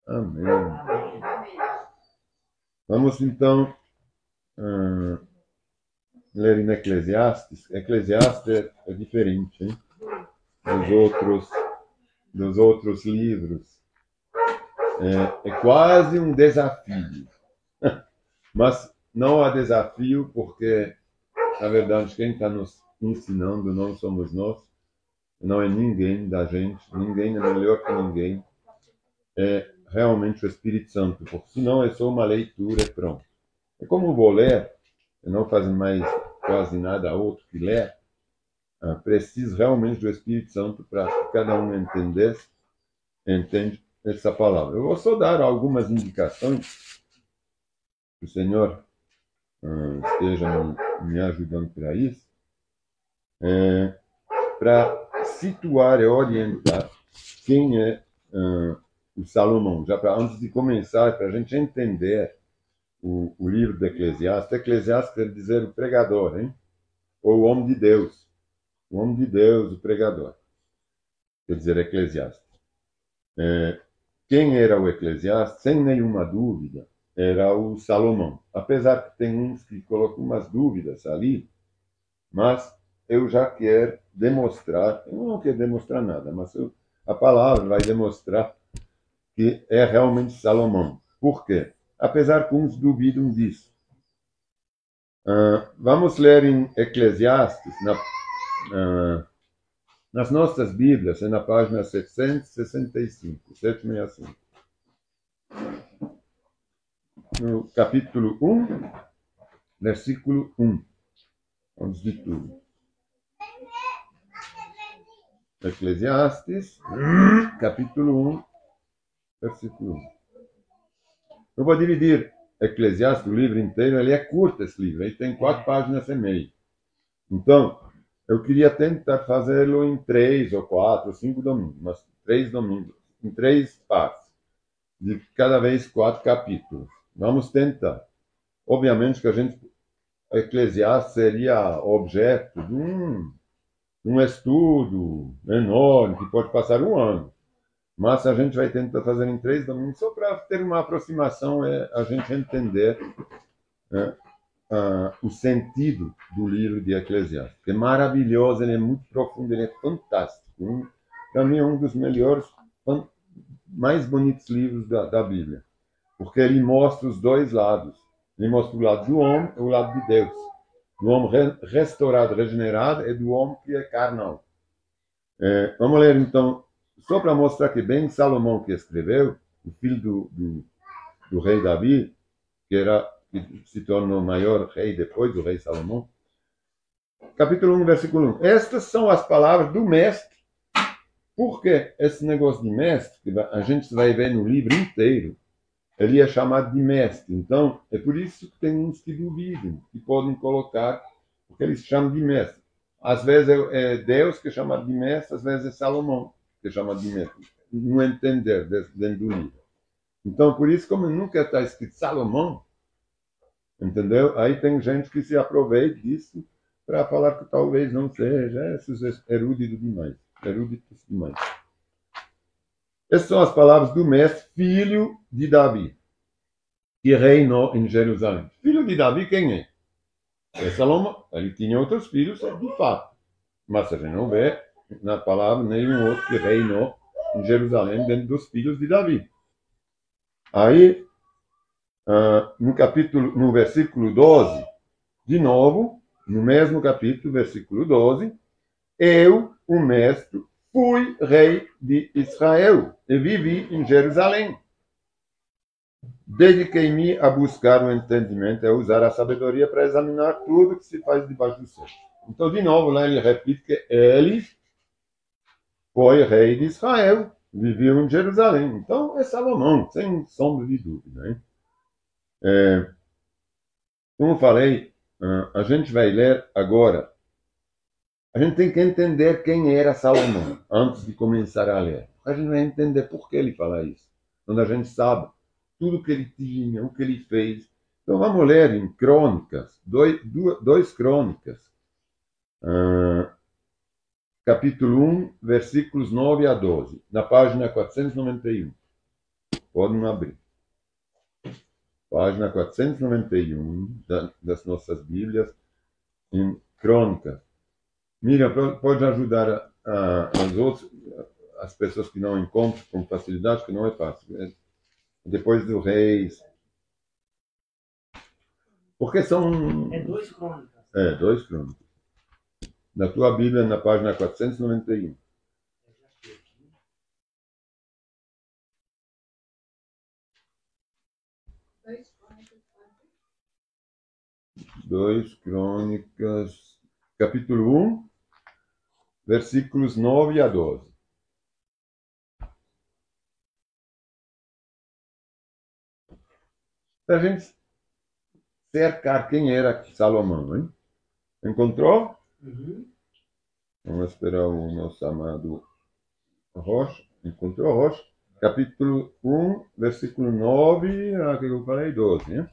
Amém. Vamos então ler em Eclesiastes. Eclesiastes é diferente, hein, dos outros livros. É quase um desafio. Mas não há desafio porque, na verdade, quem está nos ensinando não somos nós, não é ninguém da gente, ninguém é melhor que ninguém. É realmente o Espírito Santo, porque senão é só uma leitura e pronto. É como vou ler, eu não faço mais quase nada outro que ler, preciso realmente do Espírito Santo para que cada um entende essa palavra. Eu vou só dar algumas indicações, que o Senhor esteja me ajudando para isso, para situar e orientar quem é o Salomão. Já para antes de começar, para a gente entender o livro de Eclesiastes. Eclesiastes quer dizer o pregador, hein? Ou o homem de Deus. O homem de Deus, o pregador. Quer dizer, Eclesiastes. Quem era o Eclesiastes? Sem nenhuma dúvida, era o Salomão. Apesar que tem uns que colocam umas dúvidas ali, mas eu já quero demonstrar, eu não quero demonstrar nada, mas a palavra vai demonstrar que é realmente Salomão. Por quê? Apesar que uns duvidam disso. Vamos ler em Eclesiastes, nas nossas Bíblias, é na página 765, 765. No capítulo 1, versículo 1, antes de tudo. Eclesiastes, capítulo 1, versículo 1. Eu vou dividir Eclesiastes, o livro inteiro, ele é curto esse livro, ele tem 4 páginas e meia. Então, eu queria tentar fazê-lo em 3 ou 4 ou 5 domingos, mas 3 domingos, em 3 partes, de cada vez 4 capítulos. Vamos tentar. Obviamente que Eclesiastes seria objeto de um estudo enorme, que pode passar um ano. Mas a gente vai tentar fazer em 3 domingos, só para ter uma aproximação, a gente entender o sentido do livro de Eclesiastes. É maravilhoso, ele é muito profundo, ele é fantástico. Para mim, é um dos melhores, mais bonitos livros da Bíblia. Porque ele mostra os dois lados. Ele mostra o lado do homem e o lado de Deus. Do homem restaurado, regenerado, e do homem que é carnal. Vamos ler, então, só para mostrar que bem Salomão que escreveu, o filho do rei Davi, que se tornou o maior rei depois do rei Salomão. Capítulo 1, versículo 1. Estas são as palavras do mestre. Por que esse negócio de mestre, que a gente vai ver no livro inteiro, ele é chamado de mestre. Então, é por isso que tem uns que duvidam, que podem colocar, porque eles chamam de mestre. Às vezes é Deus que chama de mestre, às vezes é Salomão que chama de mestre. Não entender dentro do livro. Então, por isso, como nunca está escrito Salomão, entendeu? Aí tem gente que se aproveita disso para falar que talvez não seja esses eruditos demais. Essas são as palavras do mestre, filho de Davi, que reinou em Jerusalém. Filho de Davi, quem é? É Salomão. Ele tinha outros filhos, de fato. Mas a gente não vê na palavra nenhum outro que reinou em Jerusalém dentro dos filhos de Davi. Aí, no versículo 12, de novo, no mesmo capítulo, versículo 12, eu, o mestre, fui rei de Israel e vivi em Jerusalém. Dediquei-me a buscar o entendimento e a usar a sabedoria para examinar tudo que se faz debaixo do céu. Então, de novo, lá ele repete que ele foi rei de Israel, viveu em Jerusalém. Então, é Salomão, sem sombra de dúvida. Hein? Como falei, a gente vai ler agora. A gente tem que entender quem era Salomão antes de começar a ler. A gente vai entender por que ele fala isso. Quando a gente sabe tudo que ele tinha, o que ele fez. Então vamos ler em Crônicas, dois Crônicas, capítulo 1, versículos 9 a 12, na página 491. Podem abrir. Página 491 das nossas Bíblias, em Crônicas. Miriam, pode ajudar as pessoas que não encontram com facilidade, que não é fácil. Depois do Reis. Porque são... É 2 Crônicas. 2 Crônicas. Na tua Bíblia, na página 491. 2 Crônicas, capítulo 1, versículos 9 a 12. Para a gente cercar quem era Salomão, hein? Encontrou? Uhum. Vamos esperar o nosso amado Rocha. Encontrou, Rocha? Capítulo 1, versículo 9, que eu falei, 12, né?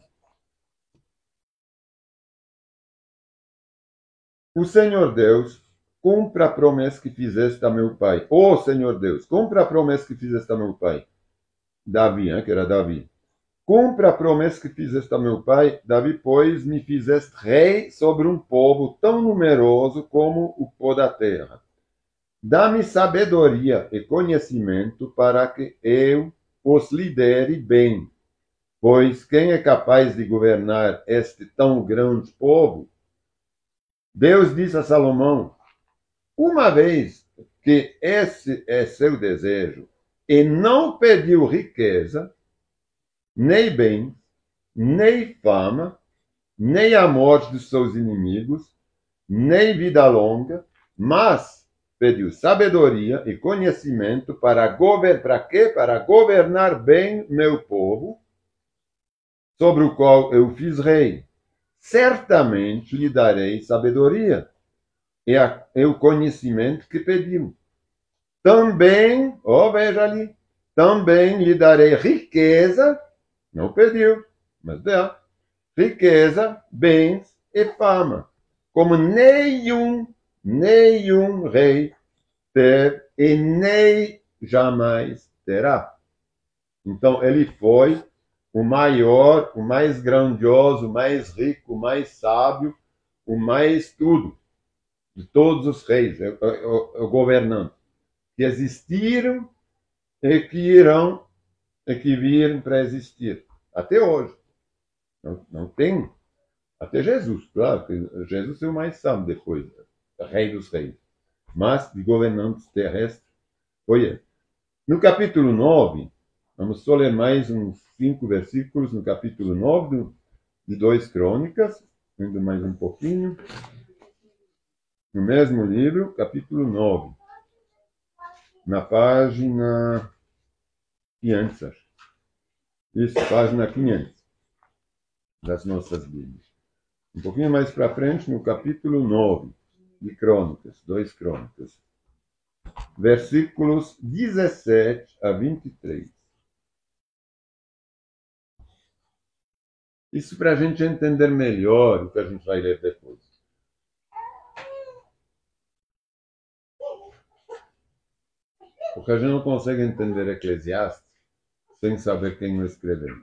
O Senhor Deus, cumpra a promessa que fizeste a meu pai. Ô Senhor Deus, cumpra a promessa que fizeste a meu pai. Davi, que era Davi. Cumpra a promessa que fizeste a meu pai, Davi, pois me fizeste rei sobre um povo tão numeroso como o pó da terra. Dá-me sabedoria e conhecimento para que eu os lidere bem. Pois quem é capaz de governar este tão grande povo? Deus disse a Salomão, uma vez que esse é seu desejo, e não pediu riqueza, nem bens, nem fama, nem a morte dos seus inimigos, nem vida longa, mas pediu sabedoria e conhecimento para quê? Para governar bem meu povo, sobre o qual eu fiz rei. Certamente lhe darei sabedoria e o conhecimento que pediu. Também, veja ali, também lhe darei riqueza, não pediu, mas dá, riqueza, bens e fama, como nenhum rei teve e nem jamais terá. Então ele foi o maior, o mais grandioso, o mais rico, o mais sábio, o mais tudo, de todos os reis, o governante, que existiram e que irão, e que viram para existir, até hoje. Não tem, até Jesus, claro, que Jesus é o mais sábio depois, rei dos reis, mas de governantes terrestres foi ele. No capítulo 9, vamos só ler mais uns 5 versículos no capítulo 9 de 2 Crônicas, indo mais um pouquinho. No mesmo livro, capítulo 9, na página 500, acho. Isso, página 500 das nossas Bíblias. Um pouquinho mais para frente, no capítulo 9 de Crônicas, 2 Crônicas, versículos 17 a 23. Isso para a gente entender melhor o que a gente vai ler depois. Porque a gente não consegue entender Eclesiastes sem saber quem o escreveu.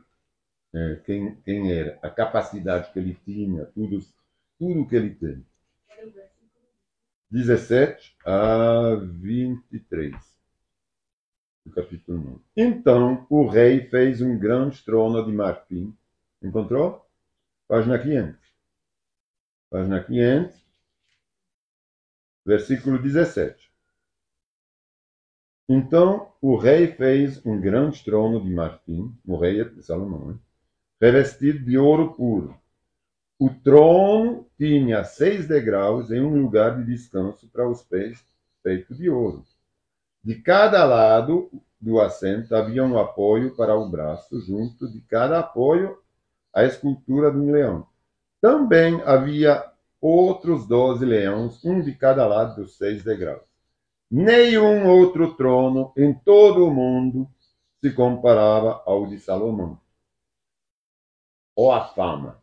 Quem era, a capacidade que ele tinha, tudo que ele tem. 17 a 23. Do capítulo 9. Então o rei fez um grande trono de marfim. Encontrou? Página 500. Página 500, versículo 17. Então o rei fez um grande trono de marfim, o rei de Salomão, hein? Revestido de ouro puro. O trono tinha 6 degraus em um lugar de descanso para os pés, feito de ouro. De cada lado do assento havia um apoio para o braço, junto de cada apoio a escultura de um leão. Também havia outros 12 leões, um de cada lado dos 6 degraus. Nenhum outro trono em todo o mundo se comparava ao de Salomão. Ou a fama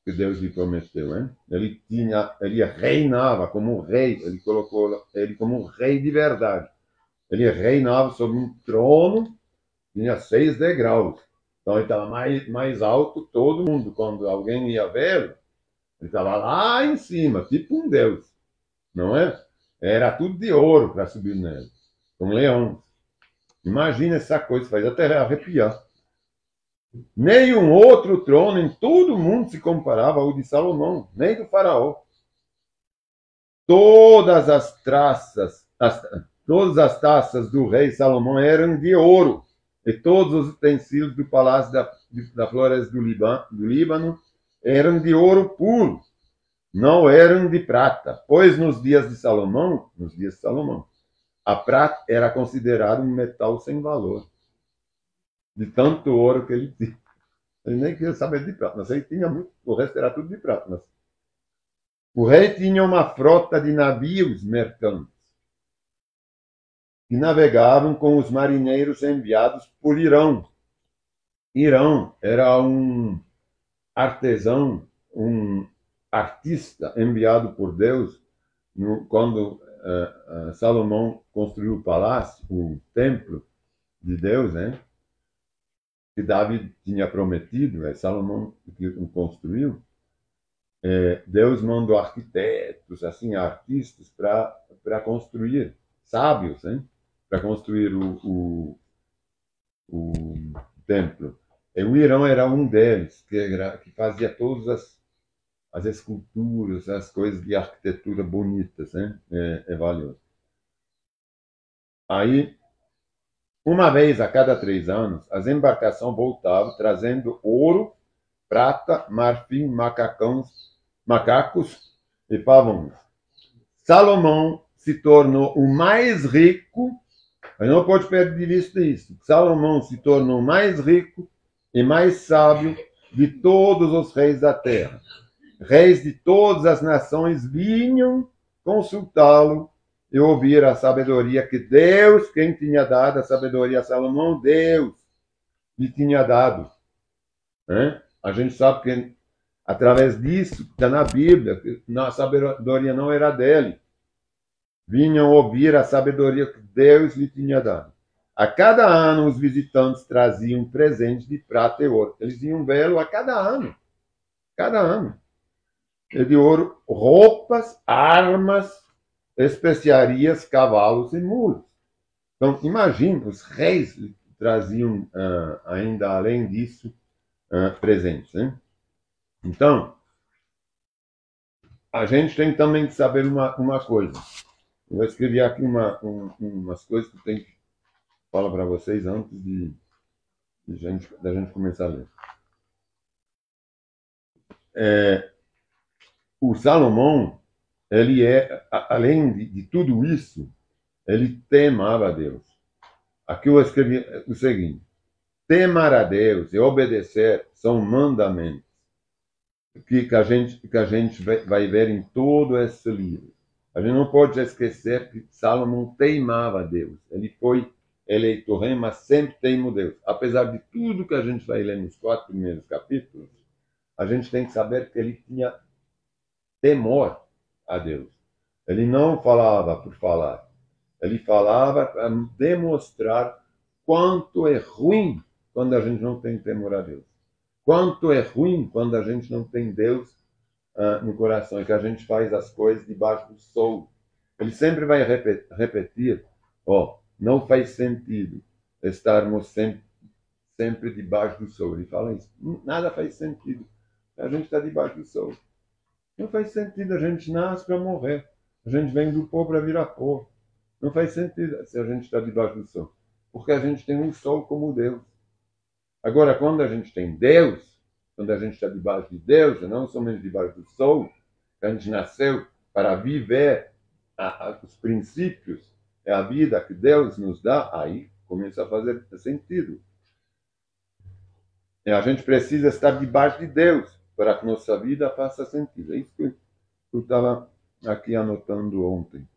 que Deus lhe prometeu, hein? Ele reinava como rei, ele colocou ele como rei de verdade. Ele reinava sobre um trono tinha 6 degraus. Então ele estava mais alto que todo mundo. Quando alguém ia ver, ele estava lá em cima, tipo um deus, não é? Era tudo de ouro para subir nele, com leões. Imagina essa coisa, faz até arrepiar. Nenhum outro trono em todo o mundo se comparava ao de Salomão, nem do faraó. Todas as taças do rei Salomão eram de ouro, e todos os utensílios do palácio da floresta do Líbano eram de ouro puro, não eram de prata, pois nos dias de Salomão, a prata era considerada um metal sem valor, de tanto ouro que ele tinha. Ele nem queria saber de prata, mas ele tinha muito, o resto era tudo de prata. Mas o rei tinha uma frota de navios mercantes que navegavam com os marinheiros enviados por Irão. Irão era um artesão, um artista enviado por Deus quando Salomão construiu o palácio, o templo de Deus, né? Que Davi tinha prometido, Salomão que construiu. Deus mandou arquitetos, assim, artistas para construir, sábios, né? Para construir o templo. E o Irão era um deles, que fazia todas as esculturas, as coisas de arquitetura bonitas, né? É valioso. Aí, uma vez a cada 3 anos, as embarcações voltavam trazendo ouro, prata, marfim, macacos e pavões. Salomão se tornou o mais rico, mas não pode perder de vista isso. Salomão se tornou o mais rico e mais sábio de todos os reis da terra. Reis de todas as nações vinham consultá-lo e ouvir a sabedoria que Deus, quem tinha dado a sabedoria a Salomão, Deus lhe tinha dado. A gente sabe que através disso, está na Bíblia, a sabedoria não era dele. Vinham ouvir a sabedoria que Deus lhe tinha dado. A cada ano, os visitantes traziam presentes de prata e ouro. Eles iam vê-lo a cada ano. Cada ano. E de ouro, roupas, armas, especiarias, cavalos e mulos. Então, imagine, os reis traziam, ainda além disso, presentes. Né? Então, a gente tem também que saber uma coisa. Eu vou escrever aqui umas coisas que eu tenho que falar para vocês antes da gente começar a ler. O Salomão, ele além de tudo isso, ele temava a Deus. Aqui eu escrevi o seguinte: temar a Deus e obedecer são mandamentos que a gente vai ver em todo esse livro. A gente não pode esquecer que Salomão teimava a Deus. Ele foi eleito rei, mas sempre teimou Deus. Apesar de tudo que a gente vai ler nos 4 primeiros capítulos, a gente tem que saber que ele tinha temor a Deus. Ele não falava por falar. Ele falava para demonstrar quanto é ruim quando a gente não tem temor a Deus. Quanto é ruim quando a gente não tem Deus no coração e que a gente faz as coisas debaixo do sol. Ele sempre vai repetir, não faz sentido estarmos sempre debaixo do sol. Ele fala isso. Nada faz sentido. A gente está debaixo do sol. Não faz sentido. A gente nasce para morrer. A gente vem do pó para virar pó. Não faz sentido se a gente está debaixo do sol. Porque a gente tem um sol como Deus. Agora, quando a gente tem Deus, quando a gente está debaixo de Deus, e não somente debaixo do sol, a gente nasceu para viver os princípios, a vida que Deus nos dá, aí começa a fazer sentido. E a gente precisa estar debaixo de Deus para que nossa vida faça sentido. É isso que eu estava aqui anotando ontem.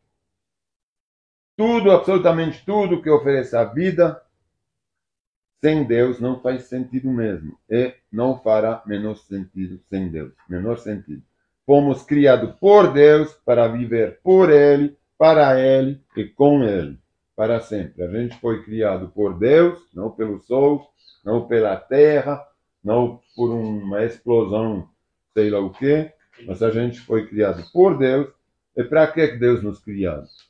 Tudo, absolutamente tudo que oferece a vida, sem Deus não faz sentido mesmo. E não fará menor sentido sem Deus. Menor sentido. Fomos criados por Deus para viver por Ele, para Ele e com Ele. para sempre. A gente foi criado por Deus, não pelo sol, não pela terra, não por uma explosão, sei lá o quê, mas a gente foi criado por Deus. E para que Deus nos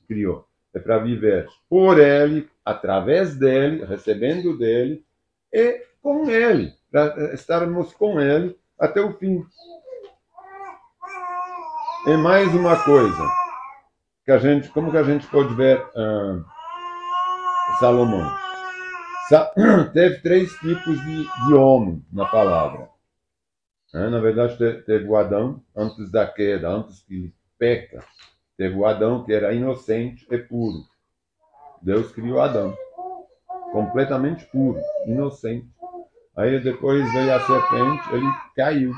criou? É para viver por Ele, através dEle, recebendo dEle e com Ele, para estarmos com Ele até o fim. E mais uma coisa, como que a gente pode ver Salomão? Teve 3 tipos de homem na palavra. Na verdade, teve o Adão antes da queda, antes que ele peca. Teve o Adão que era inocente e puro. Deus criou Adão, completamente puro, inocente. Aí depois veio a serpente, ele caiu.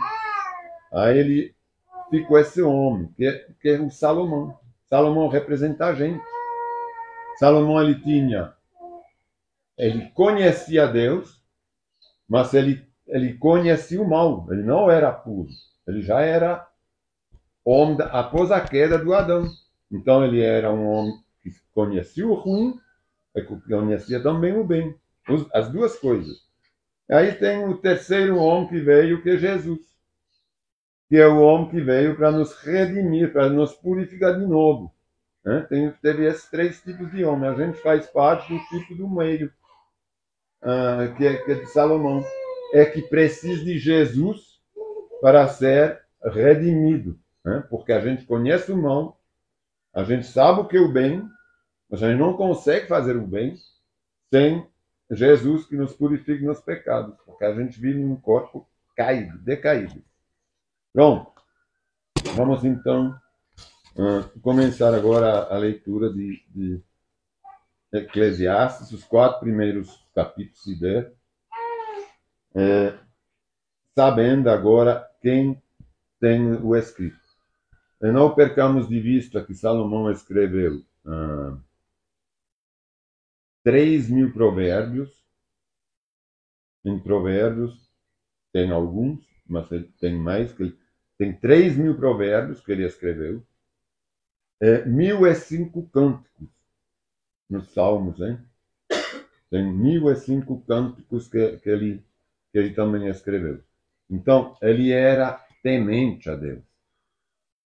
Aí ele ficou esse homem, que é o Salomão. Salomão representa a gente. Salomão, ele conhecia Deus, mas ele conhecia o mal. Ele não era puro. Ele já era homem após a queda do Adão. Então ele era um homem que conhecia o ruim e conhecia também o bem. As duas coisas. Aí tem o terceiro homem que veio, que é Jesus. Que é o homem que veio para nos redimir, para nos purificar de novo. Teve esses 3 tipos de homem. A gente faz parte do tipo do meio, que é de Salomão. É que precisa de Jesus para ser redimido. Porque a gente conhece o mal, a gente sabe o que é o bem, mas a gente não consegue fazer o bem sem Jesus que nos purifique nos pecados, porque a gente vive num corpo caído, decaído. Pronto. Vamos então começar agora a leitura de Eclesiastes, os 4 primeiros capítulos se der, sabendo agora quem tem o escrito. E não percamos de vista que Salomão escreveu 3.000 provérbios. Em provérbios tem alguns, mas ele tem mais. Tem 3.000 provérbios que ele escreveu. 1.005 cânticos nos Salmos, hein? Tem 1.005 cânticos que ele também escreveu. Então, ele era temente a Deus.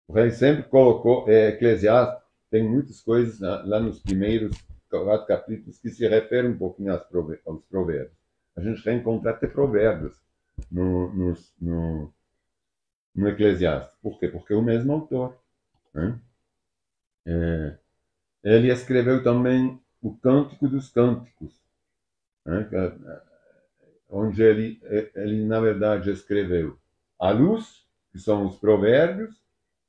O rei sempre colocou, Eclesiastes tem muitas coisas lá nos primeiros 4 capítulos que se referem um pouquinho aos provérbios. A gente reencontra até provérbios no Eclesiastes. Por quê? Porque é o mesmo autor. Ele escreveu também o Cântico dos Cânticos, onde ele, na verdade, escreveu a luz, que são os provérbios.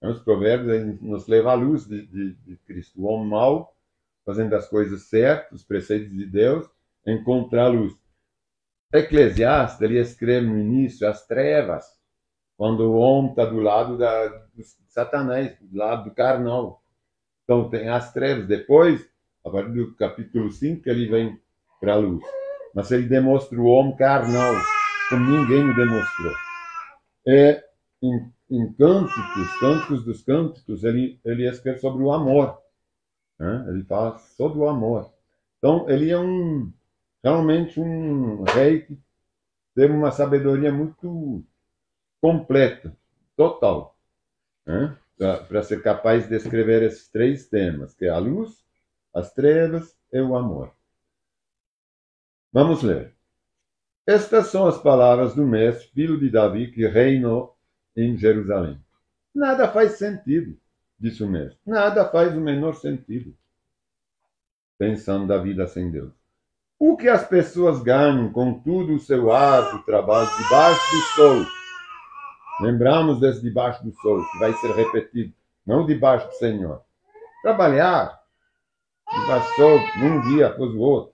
Os provérbios nos levam à luz de Cristo. O homem mau, fazendo as coisas certas, os preceitos de Deus, encontra a luz. Eclesiastes, ele escreve no início as trevas, quando o homem está do lado de Satanás, do lado do carnal. Então tem as trevas. Depois, a partir do capítulo 5, ele vem para a luz. Mas ele demonstra o homem carnal, como ninguém o demonstrou. Em Cânticos dos Cânticos, ele escreve sobre o amor. Ele fala sobre o amor. Então, ele é realmente um rei que teve uma sabedoria muito completa, total, para ser capaz de escrever esses 3 temas, que é a luz, as trevas e o amor. Vamos ler. Estas são as palavras do mestre, filho de Davi, que reinou em Jerusalém. Nada faz sentido, disse o mestre. Nada faz o menor sentido, pensando da vida sem Deus. O que as pessoas ganham com todo o seu árduo trabalho debaixo do sol? Lembramos desse debaixo do sol, que vai ser repetido, não debaixo do Senhor. Trabalhar debaixo do sol, num dia após o outro.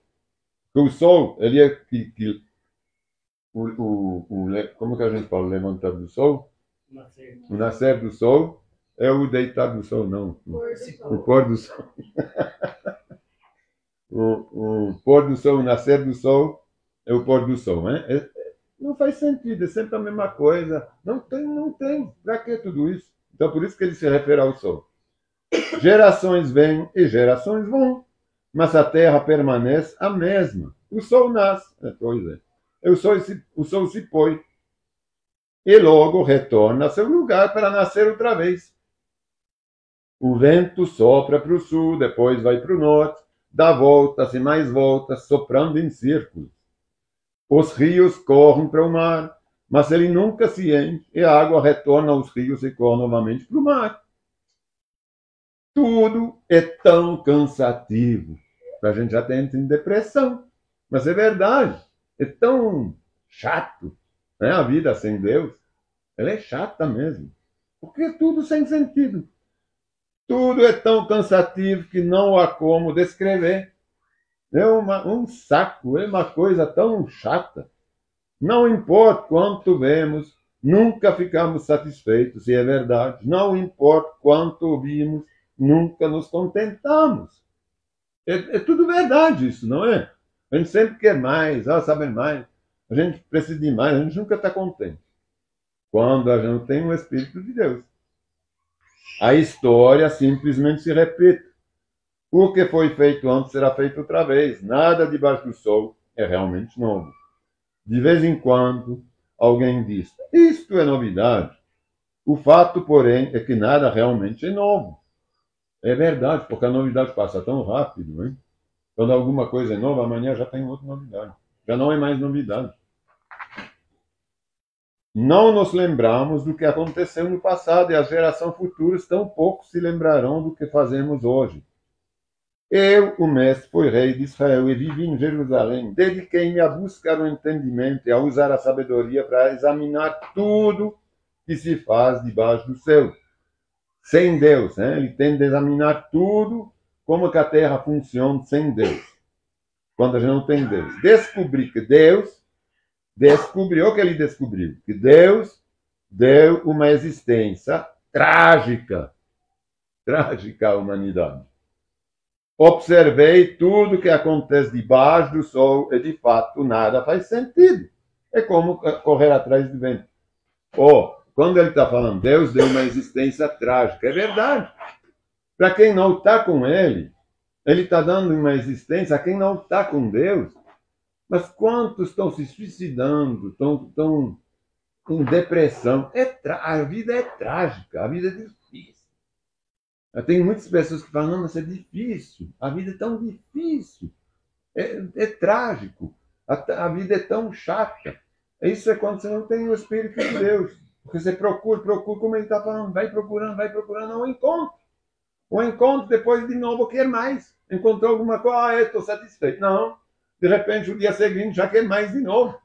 Porque o sol, ele é como que a gente fala? O levantar do sol? O nascer do sol é o deitar do sol, não. O pôr do sol. O pôr do sol, o nascer do sol é o pôr do sol. Não faz sentido, é sempre a mesma coisa. Não tem. Para que tudo isso? Então, por isso que ele se refere ao sol. Gerações vêm e gerações vão. mas a terra permanece a mesma. O sol nasce, pois é. O sol se põe e logo retorna a seu lugar para nascer outra vez. O vento sopra para o sul, depois vai para o norte, dá voltas e mais voltas, soprando em círculos. Os rios correm para o mar, mas ele nunca se enche e a água retorna aos rios e corre novamente para o mar. Tudo é tão cansativo. A gente já entra em depressão. Mas é verdade. É tão chato, né? A vida sem Deus. Ela é chata mesmo. Porque é tudo sem sentido. Tudo é tão cansativo que não há como descrever. É um saco, é uma coisa tão chata. Não importa quanto vemos, nunca ficamos satisfeitos, se é verdade. Não importa quanto ouvimos, nunca nos contentamos. É tudo verdade isso, não é? A gente sempre quer mais, saber mais. A gente precisa de mais, a gente nunca está contente. Quando a gente não tem o Espírito de Deus. A história simplesmente se repete. O que foi feito antes será feito outra vez. Nada debaixo do sol é realmente novo. De vez em quando, alguém diz, isto é novidade. O fato, porém, é que nada realmente é novo. É verdade, porque a novidade passa tão rápido, hein? Quando alguma coisa é nova, amanhã já tem outra novidade. Já não é mais novidade. Não nos lembramos do que aconteceu no passado e as gerações futuras tão pouco se lembrarão do que fazemos hoje. Eu, o mestre, fui rei de Israel e vivi em Jerusalém. Dediquei-me a buscar o entendimento e a usar a sabedoria para examinar tudo que se faz debaixo do céu. Sem Deus, né? Ele tem de examinar tudo como que a terra funciona sem Deus. Quando a gente não tem Deus. Descobri que Deus descobriu o que ele descobriu. Que Deus deu uma existência trágica. Trágica à humanidade. Observei tudo que acontece debaixo do sol e, de fato, nada faz sentido. É como correr atrás do vento. Quando ele está falando, Deus deu uma existência trágica. É verdade. Para quem não está com ele está dando uma existência a quem não está com Deus. Mas quantos estão se suicidando, estão em depressão? A vida é trágica, a vida é difícil. Tem muitas pessoas que falam, não, mas é difícil, a vida é tão difícil, é trágico, a vida é tão chata. Isso é quando você não tem o Espírito de Deus. Porque você procura, como ele está falando, vai procurando, não encontra. O encontro, depois de novo quer mais. Encontrou alguma coisa, estou satisfeito. Não, de repente o dia seguinte já quer mais de novo.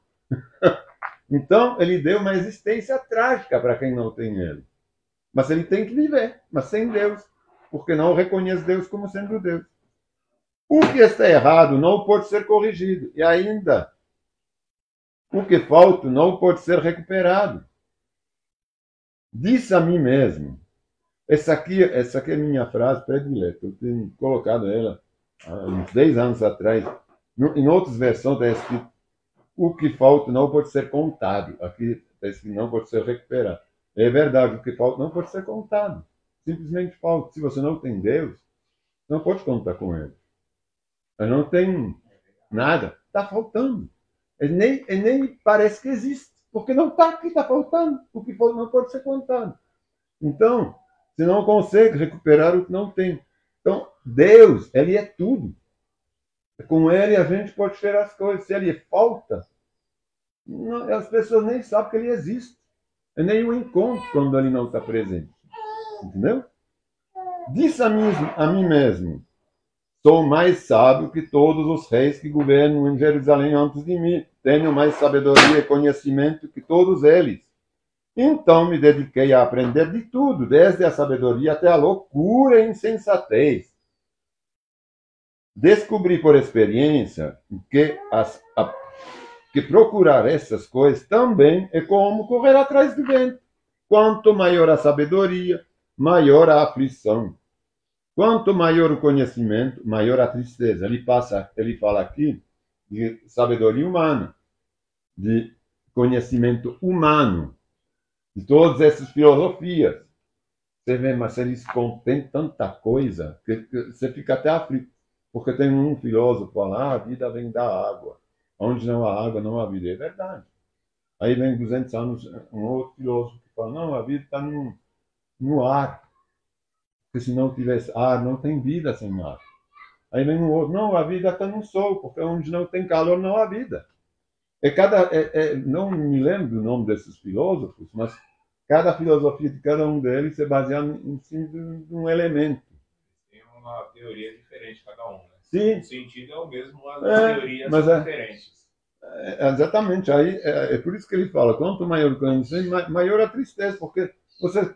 Então ele deu uma existência trágica para quem não tem ele. Mas ele tem que viver, mas sem Deus. Porque não reconhece Deus como sendo Deus. O que está errado não pode ser corrigido. E ainda, o que falta não pode ser recuperado. Disse a mim mesmo. Essa aqui é minha frase predileta. Eu tenho colocado ela há uns 10 anos atrás. Em outras versões está escrito: o que falta não pode ser contado. Aqui está escrito: não pode ser recuperado. É verdade, o que falta não pode ser contado. Simplesmente falta. Se você não tem Deus, não pode contar com Ele. Não tem nada. Está faltando. Nem parece que existe. Porque não está aqui, está faltando. O que falta não pode ser contado. Então, você não consegue recuperar o que não tem. Então, Deus, Ele é tudo. Com Ele a gente pode ter as coisas. Se Ele falta, as pessoas nem sabem que Ele existe. É nem o encontro quando Ele não está presente. Entendeu? Disse a mim mesmo: sou mais sábio que todos os reis que governam em Jerusalém antes de mim. Tenho mais sabedoria e conhecimento que todos eles. Então me dediquei a aprender de tudo, desde a sabedoria até a loucura e insensatez. Descobri por experiência que procurar essas coisas também é como correr atrás do vento. Quanto maior a sabedoria, maior a aflição. Quanto maior o conhecimento, maior a tristeza. Ele fala aqui de sabedoria humana, de conhecimento humano, de todas essas filosofias. Você vê, mas eles contêm tanta coisa que você fica até aflito. Porque tem um filósofo lá, a vida vem da água. Onde não há água, não há vida. É verdade. Aí vem 200 anos um outro filósofo que fala, não, a vida está no ar. Porque se não tivesse ar, não tem vida sem ar. Aí vem um outro, não, a vida está no sol, porque onde não tem calor, não há vida. Não me lembro do nome desses filósofos, mas cada filosofia de cada um deles é baseada em cima de um elemento. Tem uma teoria diferente cada um, né? Sim. O sentido é o mesmo, mas as teorias são diferentes. Exatamente. Aí é por isso que ele fala, quanto maior o conhecimento, maior a tristeza, porque você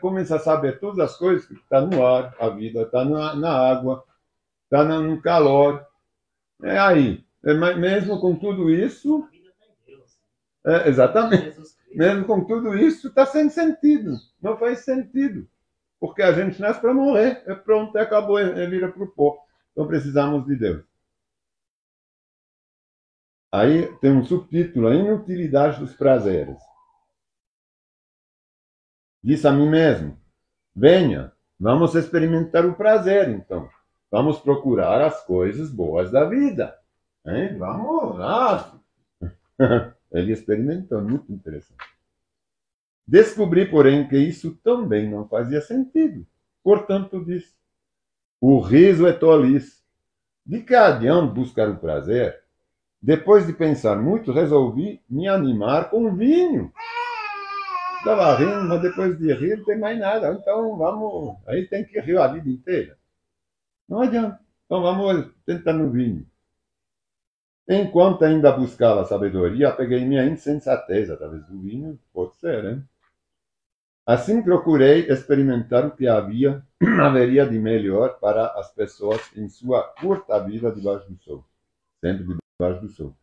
começa a saber todas as coisas que está no ar, a vida está na água, está no calor. Aí, mesmo com tudo isso, exatamente. Mesmo com tudo isso, está sem sentido. Não faz sentido. Porque a gente nasce para morrer. É pronto, acabou, vira para o pó. Então precisamos de Deus. Aí tem um subtítulo, a inutilidade dos prazeres. Disse a mim mesmo, venha, vamos experimentar o prazer, então. Vamos procurar as coisas boas da vida. Hein? Vamos lá. Ele experimentou, muito interessante. Descobri, porém, que isso também não fazia sentido. Portanto, disse, o riso é tolice. De que adianta buscar o prazer? Depois de pensar muito, resolvi me animar com vinho. Estava rindo, mas depois de rir não tem mais nada. Então vamos. Aí tem que rir a vida inteira. Não adianta. Então vamos tentar no vinho. Enquanto ainda buscava sabedoria, peguei minha insensatez através do vinho. Pode ser, hein? Assim procurei experimentar o que haveria de melhor para as pessoas em sua curta vida debaixo do sol. Sempre debaixo do sol.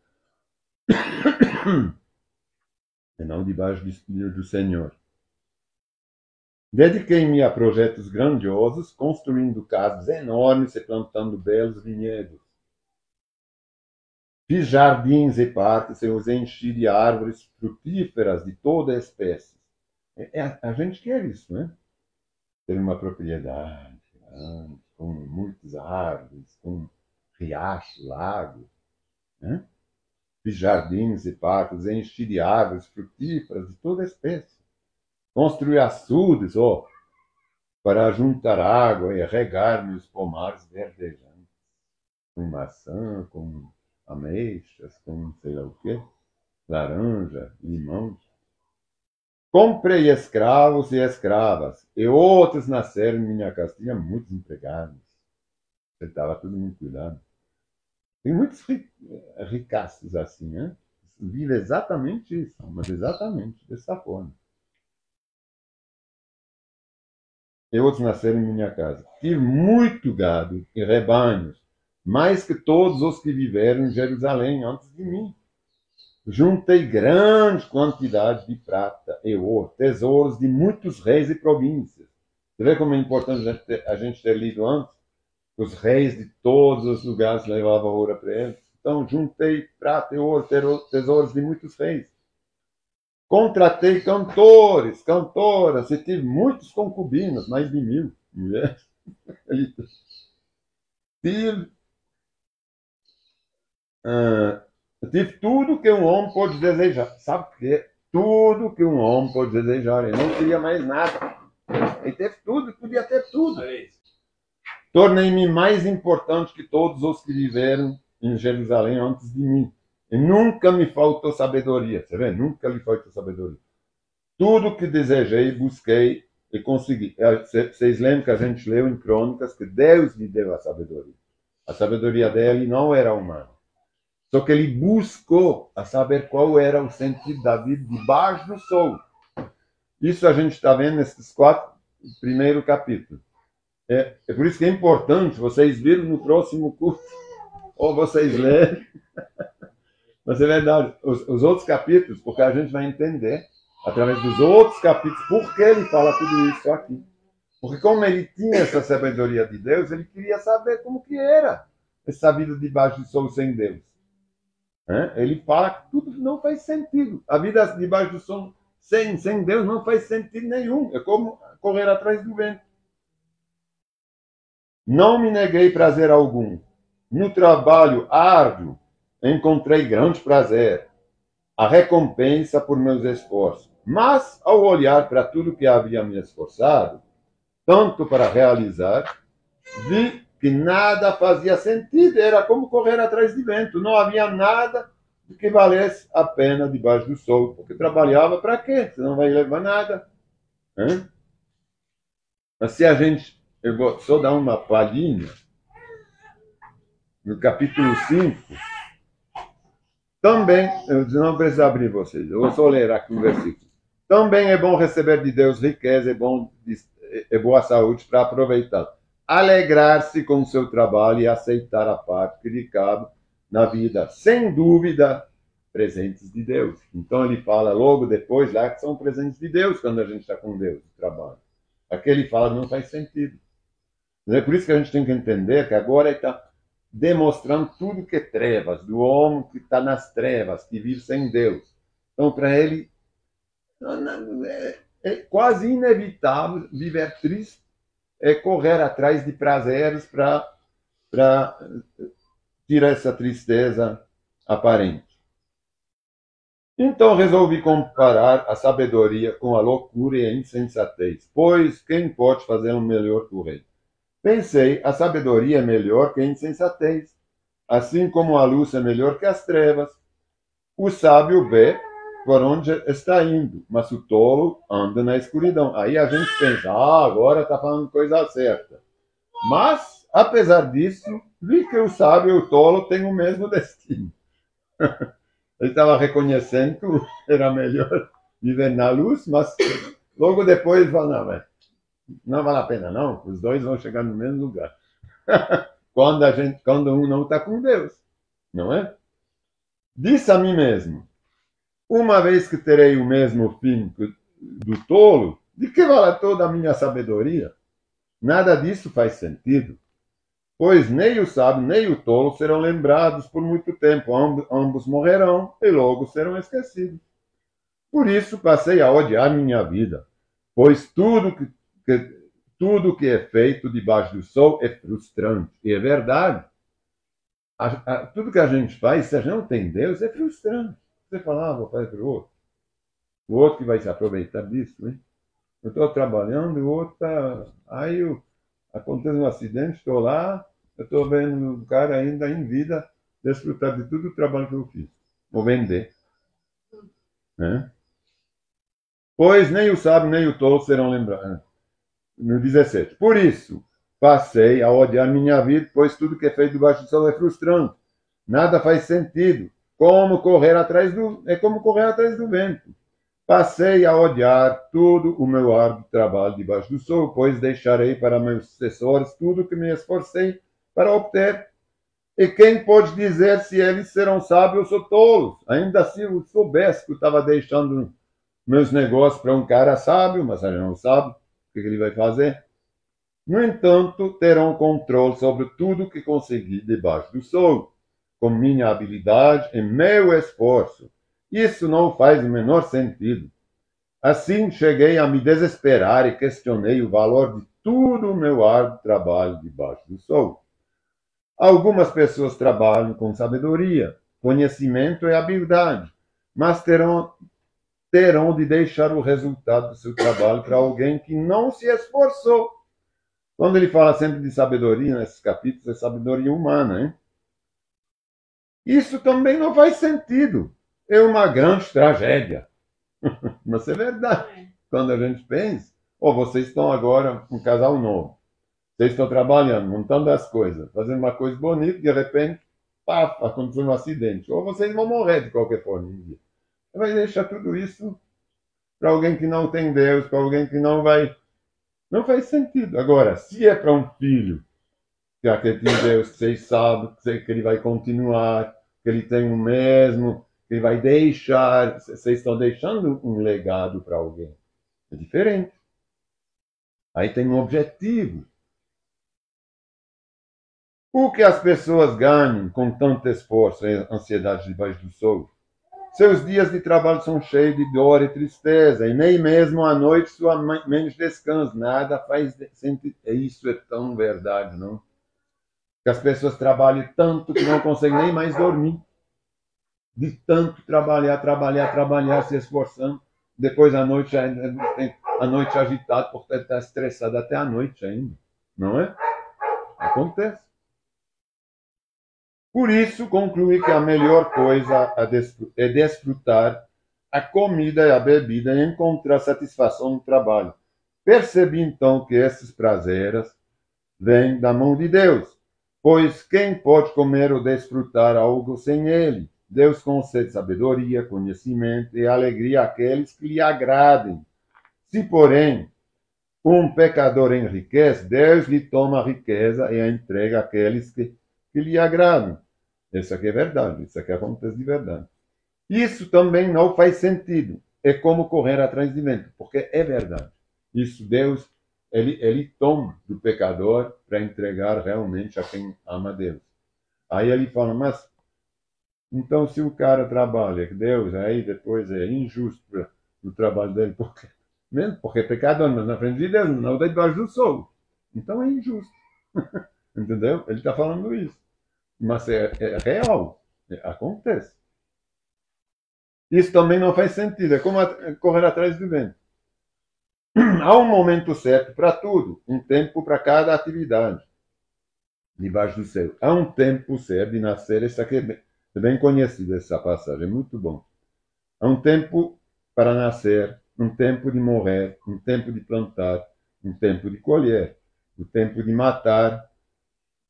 E não debaixo do Senhor. Dediquei-me a projetos grandiosos, construindo casas enormes e plantando belos vinhedos. Fiz jardins e parques e os enchi de árvores frutíferas de toda espécie. A gente quer isso, né? Ter uma propriedade grande, com muitas árvores, com riacho, lago. Né? Fiz jardins e parques, enchi de árvores frutíferas de toda espécie. Construí açudes, para juntar água e regar meus pomares verdejantes. Com maçã, com ameixas, com sei lá o quê, laranja, limão. Comprei escravos e escravas, e outros nasceram em minha casa. Tinha muitos empregados. Estava tudo muito cuidado. Tem muitos ricaços assim, né? Vive exatamente isso, mas exatamente dessa forma. E outros nasceram em minha casa. Tive muito gado e rebanhos, mais que todos os que viveram em Jerusalém antes de mim. Juntei grande quantidade de prata e ouro, tesouros de muitos reis e províncias. Você vê como é importante a gente ter lido antes? Os reis de todos os lugares levavam ouro para eles. Então, juntei prata e ouro, tesouros de muitos reis. Contratei cantores, cantoras, e tive muitos concubinos, mais de 1000 mulheres. Tive tive tudo que um homem pode desejar. Sabe o quê? Tudo que um homem pode desejar. Ele não queria mais nada. Ele teve tudo, podia ter tudo. Tornei-me mais importante que todos os que viveram em Jerusalém antes de mim. E nunca me faltou sabedoria. Você vê? Nunca lhe faltou sabedoria. Tudo que desejei, busquei e consegui. Vocês lembram que a gente leu em Crônicas que Deus lhe deu a sabedoria. A sabedoria dele não era humana. Só que ele buscou a saber qual era o sentido da vida debaixo do sol. Isso a gente está vendo nesses 4 primeiros capítulos. É por isso que é importante vocês virem no próximo curso, ou vocês lerem. Mas é verdade, os outros capítulos, porque a gente vai entender, através dos outros capítulos, por que ele fala tudo isso aqui. Porque como ele tinha essa sabedoria de Deus, ele queria saber como que era essa vida debaixo do sol sem Deus. Ele fala que tudo não faz sentido. A vida debaixo do sol sem Deus não faz sentido nenhum. É como correr atrás do vento. Não me neguei prazer algum. No trabalho árduo, encontrei grande prazer, a recompensa por meus esforços. Mas, ao olhar para tudo que havia me esforçado, tanto para realizar, vi que nada fazia sentido, era como correr atrás de vento, não havia nada que valesse a pena debaixo do sol, porque trabalhava para quê? Você não vai levar nada. Hein? Mas se a gente, eu vou só dar uma palhinha, no capítulo 5, também, eu não preciso abrir vocês, eu vou só ler aqui um versículo. Também é bom receber de Deus riqueza, é boa saúde para aproveitar. Alegrar-se com o seu trabalho e aceitar a parte que lhe cabe na vida, sem dúvida, presentes de Deus. Então ele fala logo depois lá que são presentes de Deus quando a gente está com Deus no trabalho. Aqui ele fala não faz sentido. É por isso que a gente tem que entender que agora ele está demonstrando tudo que é trevas, do homem que está nas trevas, que vive sem Deus. Então, para ele, é quase inevitável viver triste, é correr atrás de prazeres para tirar essa tristeza aparente. Então resolvi comparar a sabedoria com a loucura e a insensatez, pois quem pode fazer um melhor que o rei? Pensei, a sabedoria é melhor que a insensatez, assim como a luz é melhor que as trevas. O sábio vê por onde está indo, mas o tolo anda na escuridão. Aí a gente pensa, agora está falando coisa certa. Mas, apesar disso, vi que o sábio e o tolo têm o mesmo destino. Ele estava reconhecendo que era melhor viver na luz, mas logo depois falou, não vale a pena não, os dois vão chegar no mesmo lugar. Quando um não está com Deus, não é? Disse a mim mesmo, uma vez que terei o mesmo fim do tolo, de que vale toda a minha sabedoria? Nada disso faz sentido, pois nem o sábio nem o tolo serão lembrados por muito tempo, ambos morrerão e logo serão esquecidos. Por isso passei a odiar minha vida, pois tudo que é feito debaixo do sol é frustrante. E é verdade. Tudo que a gente faz, se a gente não tem Deus, é frustrante. Você fala, vou fazer para o outro. O outro que vai se aproveitar disso, hein? Eu estou trabalhando, o outro está... Aí acontece um acidente, estou lá, eu estou vendo o cara ainda em vida desfrutar de todo o trabalho que eu fiz. Vou vender. Né? Pois nem o sábio nem o tolo serão lembrados. No 17. Por isso, passei a odiar minha vida, pois tudo que é feito debaixo do sol é frustrante. Nada faz sentido. É como correr atrás do vento. Passei a odiar tudo o meu árduo trabalho debaixo do sol, pois deixarei para meus sucessores tudo que me esforcei para obter. E quem pode dizer se eles serão sábios ou tolos? Ainda se eu soubesse que eu estava deixando meus negócios para um cara sábio, mas ele não sabe o que ele vai fazer. No entanto, terão controle sobre tudo que consegui debaixo do sol, com minha habilidade e meu esforço. Isso não faz o menor sentido. Assim, cheguei a me desesperar e questionei o valor de tudo o meu árduo trabalho debaixo do sol. Algumas pessoas trabalham com sabedoria, conhecimento e habilidade, mas terão de deixar o resultado do seu trabalho para alguém que não se esforçou. Quando ele fala sempre de sabedoria nesses capítulos, é sabedoria humana, hein? Isso também não faz sentido. É uma grande tragédia. Mas é verdade. Quando a gente pensa, vocês estão agora um casal novo. Vocês estão trabalhando, montando as coisas, fazendo uma coisa bonita, de repente, pá, aconteceu um acidente. Ou vocês vão morrer de qualquer forma. Você vai deixar tudo isso para alguém que não tem Deus, para alguém que não vai... Não faz sentido. Agora, se é para um filho que acredita em Deus, que vocês sabem que ele vai continuar, que ele tem o mesmo, que ele vai deixar, vocês estão deixando um legado para alguém. É diferente. Aí tem um objetivo. O que as pessoas ganham com tanto esforço e ansiedade debaixo do sol? Seus dias de trabalho são cheios de dor e tristeza, e nem mesmo à noite sua mente descansa. Nada faz sentido. Isso é tão verdade, não? Que as pessoas trabalham tanto que não conseguem nem mais dormir. De tanto trabalhar, se esforçando. Depois à noite, tem a noite agitada, porque está estressado até a noite ainda. Não é? Acontece. Por isso, concluí que a melhor coisa é desfrutar a comida e a bebida e encontrar satisfação no trabalho. Percebi então que esses prazeres vêm da mão de Deus, pois quem pode comer ou desfrutar algo sem ele? Deus concede sabedoria, conhecimento e alegria àqueles que lhe agradem. Se, porém, um pecador enriquece, Deus lhe toma a riqueza e a entrega àqueles que lhe agradam. Isso aqui é verdade, isso aqui acontece de verdade. Isso também não faz sentido. É como correr atrás de vento, porque é verdade. Isso Deus, ele toma do pecador para entregar realmente a quem ama Deus. Aí ele fala, mas então se o cara trabalha, Deus aí depois é injusto no trabalho dele, porque é pecador, mas na frente de Deus, não está debaixo do sol. Então é injusto. Entendeu? Ele está falando isso. Mas é real, acontece. Isso também não faz sentido, é como correr atrás do vento. Há um momento certo para tudo, um tempo para cada atividade debaixo do céu. Há um tempo certo de nascer, essa aqui é bem conhecida, essa passagem, é muito bom. Há um tempo para nascer, um tempo de morrer, um tempo de plantar, um tempo de colher, um tempo de matar,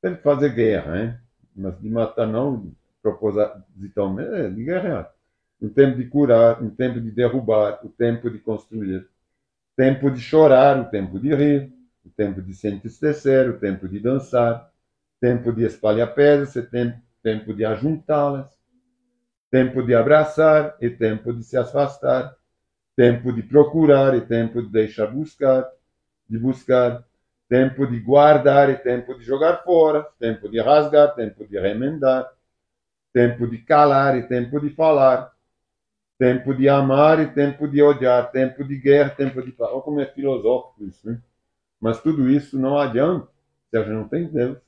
tem que fazer guerra, hein? Mas de matar não propositalmente, de guerrear. Um tempo de curar, um tempo de derrubar, o tempo de construir, tempo de chorar, o tempo de rir, o tempo de se entristecer, o tempo de dançar, tempo de espalhar pedras, tempo de ajuntá-las, tempo de abraçar e tempo de se afastar, tempo de procurar e tempo de deixar de buscar, tempo de guardar e tempo de jogar fora, tempo de rasgar, tempo de remendar, tempo de calar e tempo de falar, tempo de amar e tempo de odiar, tempo de guerra, tempo de paz. Olha como é filosófico isso, hein? Mas tudo isso não adianta se a gente não tem Deus.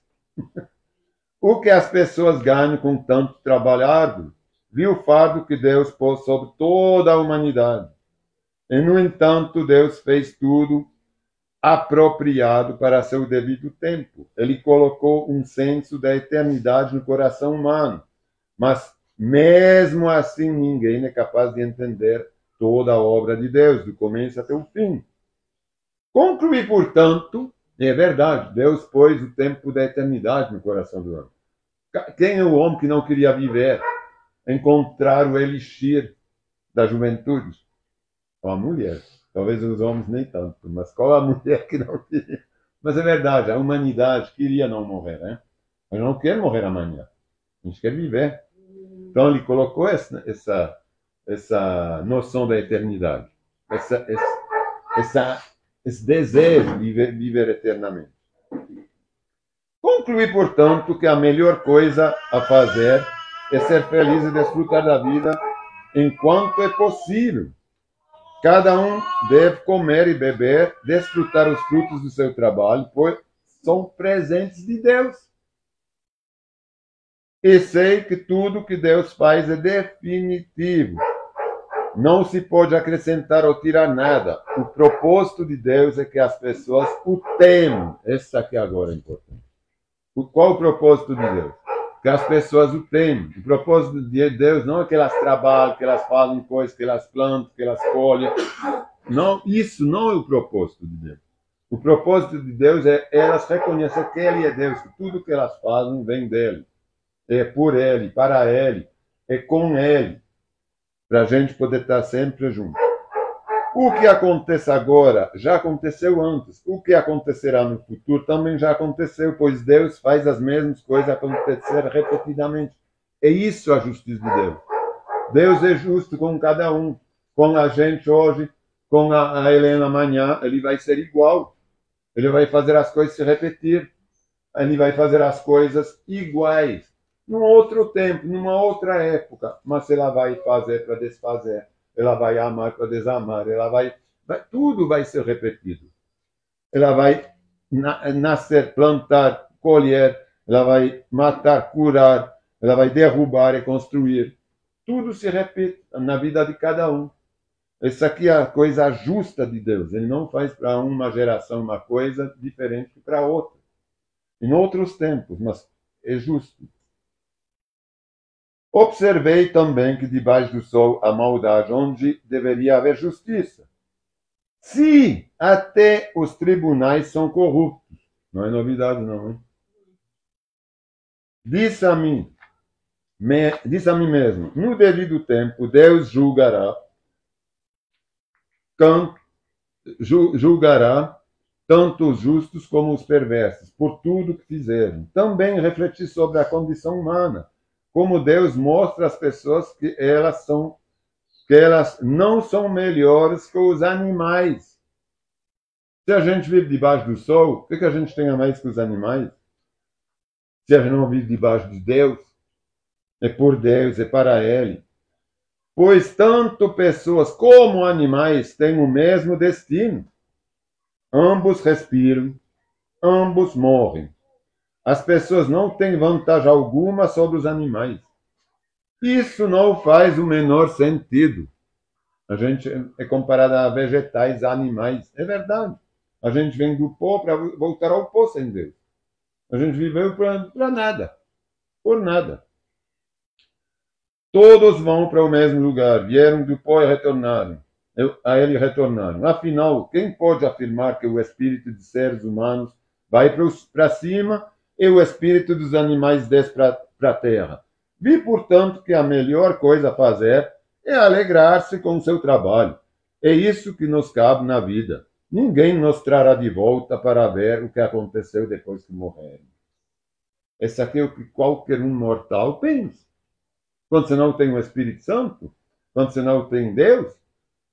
O que as pessoas ganham com tanto trabalho árduo? Viu o fardo que Deus pôs sobre toda a humanidade. E, no entanto, Deus fez tudo apropriado para seu devido tempo. Ele colocou um senso da eternidade no coração humano. Mas, mesmo assim, ninguém é capaz de entender toda a obra de Deus, do começo até o fim. Concluí, portanto, é verdade, Deus pôs o tempo da eternidade no coração do homem. Quem é o homem que não queria viver, encontrar o elixir da juventude? Ou a mulher. Talvez os homens nem tanto, mas qual a mulher que não queria? Mas é verdade, a humanidade queria não morrer, né? Mas não quer morrer amanhã. A gente quer viver. Então ele colocou essa noção da eternidade, esse desejo de viver eternamente. Concluí, portanto, que a melhor coisa a fazer é ser feliz e desfrutar da vida enquanto é possível. Cada um deve comer e beber, desfrutar os frutos do seu trabalho, pois são presentes de Deus. E sei que tudo que Deus faz é definitivo. Não se pode acrescentar ou tirar nada. O propósito de Deus é que as pessoas o temam. Esse aqui agora é importante. Qual o propósito de Deus? Que as pessoas o temem. O propósito de Deus não é que elas trabalhem, que elas fazem coisas, que elas plantam, que elas colhem. Não, isso não é o propósito de Deus. O propósito de Deus é elas reconhecerem que Ele é Deus, que tudo que elas fazem vem dEle. É por Ele, para Ele, é com Ele, para a gente poder estar sempre junto. O que acontece agora já aconteceu antes. O que acontecerá no futuro também já aconteceu, pois Deus faz as mesmas coisas acontecer repetidamente. É isso a justiça de Deus. Deus é justo com cada um. Com a gente hoje, com a Helena amanhã, ele vai ser igual. Ele vai fazer as coisas se repetir. Ele vai fazer as coisas iguais. Num outro tempo, numa outra época. Mas ela vai fazer para desfazer. Ela vai amar para desamar. Tudo vai ser repetido. Ela vai nascer, plantar, colher. ela vai matar, curar, ela vai derrubar e construir. Tudo se repete na vida de cada um. Essa aqui é a coisa justa de Deus. Ele não faz para uma geração uma coisa diferente para outra. Em outros tempos, mas é justo. Observei também que debaixo do sol há maldade, onde deveria haver justiça. Se até os tribunais são corruptos. Não é novidade, não, hein? Disse a mim mesmo, no devido tempo, Deus julgará tanto os justos como os perversos, por tudo que fizeram. Também refleti sobre a condição humana, como Deus mostra às pessoas que elas não são melhores que os animais. Se a gente vive debaixo do sol, o que a gente tem a mais que os animais? Se a gente não vive debaixo de Deus, é por Deus, é para Ele. Pois tanto pessoas como animais têm o mesmo destino. Ambos respiram, ambos morrem. As pessoas não têm vantagem alguma sobre os animais. Isso não faz o menor sentido. A gente é comparado a vegetais, a animais. É verdade. A gente vem do pó para voltar ao pó sem Deus. A gente viveu para nada. Por nada. Todos vão para o mesmo lugar. Vieram do pó e retornaram. A ele retornaram. Afinal, quem pode afirmar que o espírito de seres humanos vai para cima e o espírito dos animais desce para a terra? Vi, portanto, que a melhor coisa a fazer é alegrar-se com o seu trabalho. É isso que nos cabe na vida. Ninguém nos trará de volta para ver o que aconteceu depois que morrermos. Esse aqui é o que qualquer um mortal pensa. Quando você não tem o Espírito Santo, quando você não tem Deus,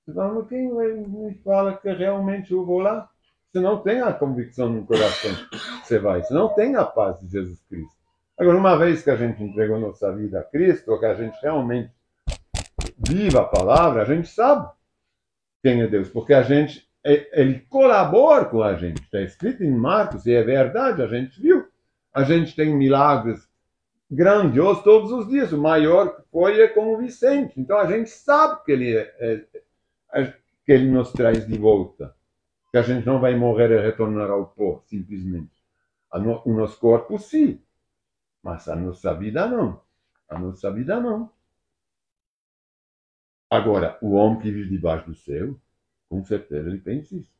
você fala, mas quem me fala que realmente eu vou lá? Você não tem a convicção no coração que você vai. Você não tem a paz de Jesus Cristo. Agora, uma vez que a gente entregou nossa vida a Cristo, ou que a gente realmente vive a palavra, a gente sabe quem é Deus. Porque ele colabora com a gente. Está escrito em Marcos, e é verdade, a gente viu. A gente tem milagres grandiosos todos os dias. O maior que foi é com o Vicente. Então a gente sabe que que ele nos traz de volta. Que a gente não vai morrer e retornar ao pó, simplesmente. O nosso corpo, sim. Mas a nossa vida, não. A nossa vida, não. Agora, o homem que vive debaixo do céu, com certeza ele pensa isso.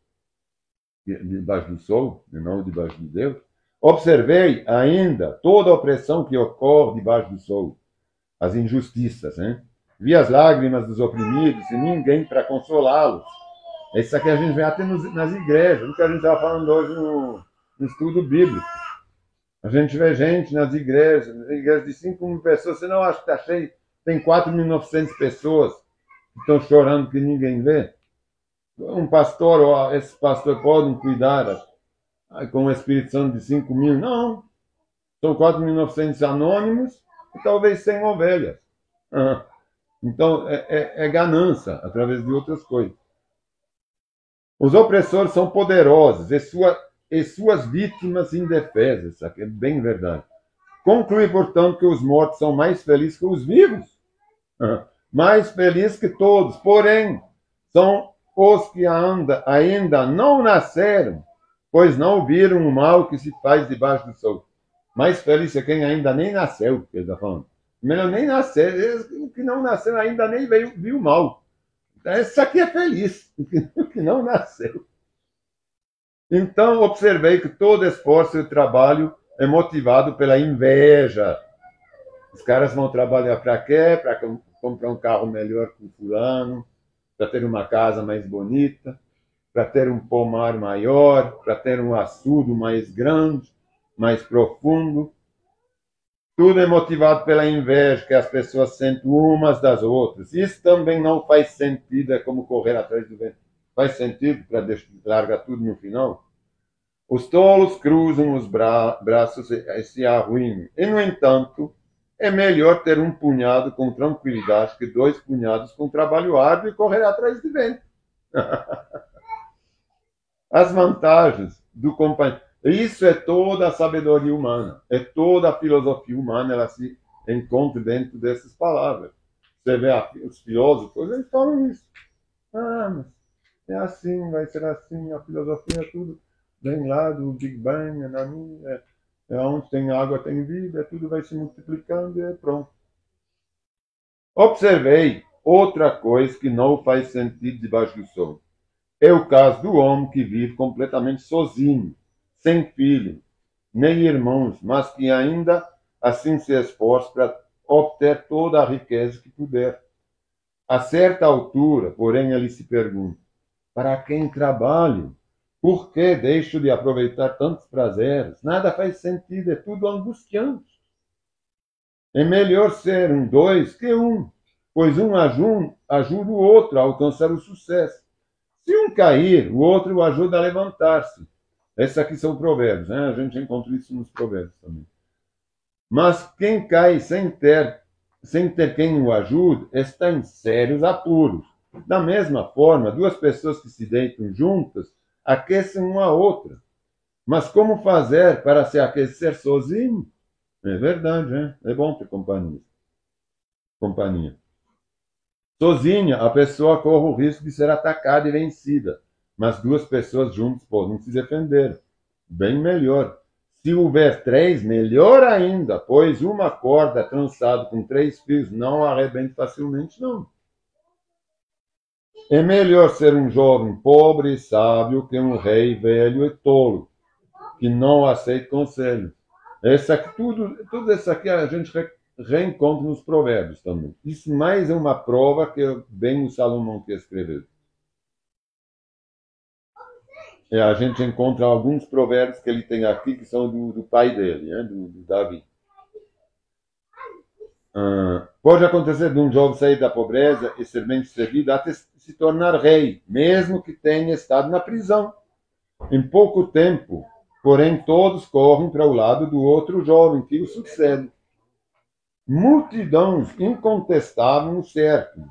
Debaixo do sol, não debaixo de Deus. Observei ainda toda a opressão que ocorre debaixo do sol. As injustiças, né? Vi as lágrimas dos oprimidos e ninguém para consolá-los. Isso aqui a gente vê até nas igrejas, o que a gente estava falando hoje no estudo bíblico. A gente vê gente nas igrejas de 5.000 pessoas, você não acha que está cheio? Tem 4.900 pessoas que estão chorando que ninguém vê. Um pastor, ou esse pastor podem cuidar com o Espírito Santo de 5.000? Não. São 4.900 anônimos e talvez 100 ovelhas. Então, é ganância através de outras coisas. Os opressores são poderosos e suas vítimas indefesas. Isso aqui é bem verdade. Conclui, portanto, que os mortos são mais felizes que os vivos. Mais felizes que todos. Porém, são os que ainda não nasceram, pois não viram o mal que se faz debaixo do sol. Mais feliz é quem ainda nem nasceu, que ele está falando. Melhor nem nascer. O que não nasceu ainda nem viu o mal. Esse aqui é feliz, o que não nasceu. Então, observei que todo esforço e trabalho é motivado pela inveja. Os caras vão trabalhar para quê? Para comprar um carro melhor que o fulano, para ter uma casa mais bonita, para ter um pomar maior, para ter um açude mais grande, mais profundo. Tudo é motivado pela inveja que as pessoas sentem umas das outras. Isso também não faz sentido, é como correr atrás do vento. Faz sentido para largar tudo no final? Os tolos cruzam os braços e se arruinam. E, no entanto, é melhor ter um punhado com tranquilidade que 2 punhados com trabalho árduo e correr atrás do vento. As vantagens do companheiro. Isso é toda a sabedoria humana, é toda a filosofia humana, ela se encontra dentro dessas palavras. Você vê os filósofos, eles falam isso. Mas é assim, vai ser assim, a filosofia é tudo vem lá do Big Bang, é onde tem água tem vida, tudo vai se multiplicando e é pronto. Observei outra coisa que não faz sentido debaixo do sol. É o caso do homem que vive completamente sozinho, sem filho, nem irmãos, mas que ainda assim se esforça para obter toda a riqueza que puder. A certa altura, porém, ele se pergunta: para quem trabalho? Por que deixo de aproveitar tantos prazeres? Nada faz sentido, é tudo angustiante. É melhor ser um dois que um, pois um ajuda o outro a alcançar o sucesso. Se um cair, o outro o ajuda a levantar-se. Esses aqui são provérbios, né? A gente encontra isso nos provérbios também. Mas quem cai sem ter quem o ajude, está em sérios apuros. Da mesma forma, duas pessoas que se deitam juntas aquecem uma a outra. Mas como fazer para se aquecer sozinho? É verdade, né? É bom ter companhia. Sozinha, a pessoa corre o risco de ser atacada e vencida. Mas duas pessoas juntas podem se defender. Bem melhor. Se houver três, melhor ainda, pois uma corda trançada com 3 fios não arrebenta facilmente, não. É melhor ser um jovem pobre e sábio que um rei velho e tolo, que não aceita conselho. Tudo isso aqui a gente reencontra nos provérbios também. Isso mais é uma prova que bem o Salomão que escreveu. A gente encontra alguns provérbios que ele tem aqui que são do pai dele, né? do Davi. Pode acontecer de um jovem sair da pobreza e ser bem sucedido até se tornar rei, mesmo que tenha estado na prisão. Em pouco tempo, porém, todos correm para o lado do outro jovem que o sucede. Multidões incontestáveis o cercam,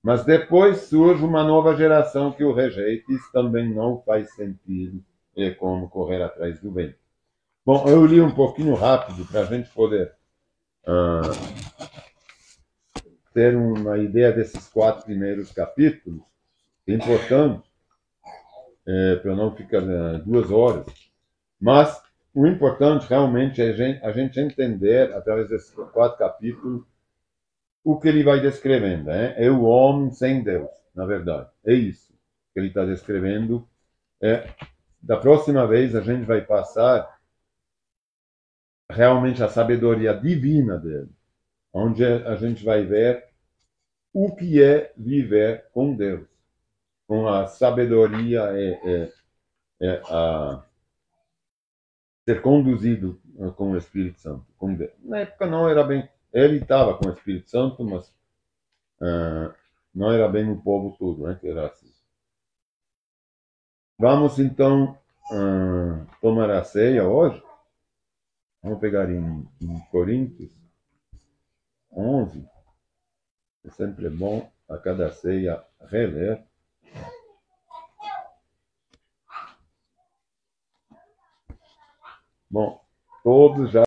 mas depois surge uma nova geração que o rejeita. Isso também não faz sentido. É como correr atrás do vento. Bom, eu li um pouquinho rápido para a gente poder ter uma ideia desses 4 primeiros capítulos. É importante, para não ficar 2 horas. Mas o importante realmente é a gente entender, através desses 4 capítulos, o que ele vai descrevendo. É o homem sem Deus, na verdade. É isso que ele está descrevendo. Da próxima vez a gente vai passar realmente a sabedoria divina dele, onde a gente vai ver o que é viver com Deus, com a sabedoria ser conduzido com o Espírito Santo. Com Deus. Na época não era bem, ele estava com o Espírito Santo, mas não era bem o povo todo, né, que era assim. Vamos então tomar a ceia hoje. Vamos pegar em Coríntios 11. É sempre bom a cada ceia reler. Bom, todos já